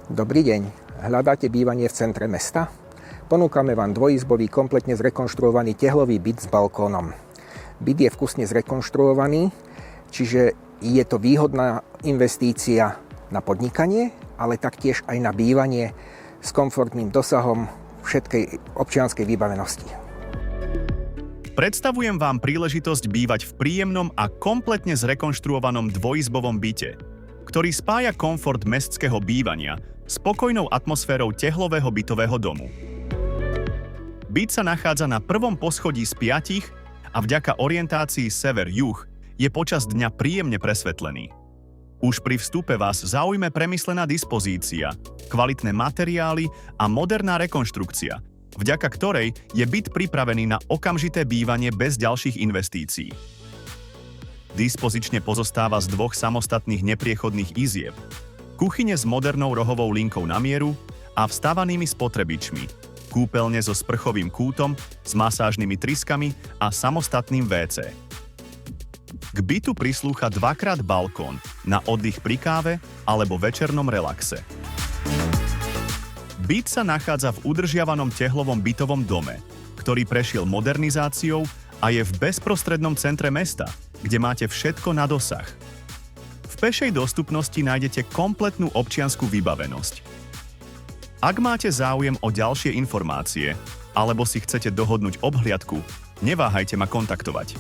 Dobrý deň. Hľadáte bývanie v centre mesta? Ponúkame vám dvojizbový, kompletne zrekonštruovaný tehlový byt s balkónom. Byt je vkusne zrekonštruovaný, čiže je to výhodná investícia na podnikanie, ale taktiež aj na bývanie s komfortným dosahom všetkej občianskej vybavenosti. Predstavujem vám príležitosť bývať v príjemnom a kompletne zrekonštruovanom dvojizbovom byte, ktorý spája komfort mestského bývania s spokojnou atmosférou tehlového bytového domu. Byt sa nachádza na prvom poschodí z 5 a vďaka orientácii sever-juh je počas dňa príjemne presvetlený. Už pri vstupe vás zaujme premyslená dispozícia, kvalitné materiály a moderná rekonštrukcia, vďaka ktorej je byt pripravený na okamžité bývanie bez ďalších investícií. Dispozične pozostáva z 2 samostatných nepriechodných izieb, kuchyne s modernou rohovou linkou na mieru a vstávanými spotrebičmi, kúpeľne so sprchovým kútom, s masážnymi tryskami a samostatným WC. K bytu prislúcha 2x balkón na oddych pri káve alebo večernom relaxe. Byt sa nachádza v udržiavanom tehlovom bytovom dome, ktorý prešiel modernizáciou a je v bezprostrednom centre mesta, kde máte všetko na dosah. V pešej dostupnosti nájdete kompletnú občiansku vybavenosť. Ak máte záujem o ďalšie informácie alebo si chcete dohodnúť obhliadku, neváhajte ma kontaktovať.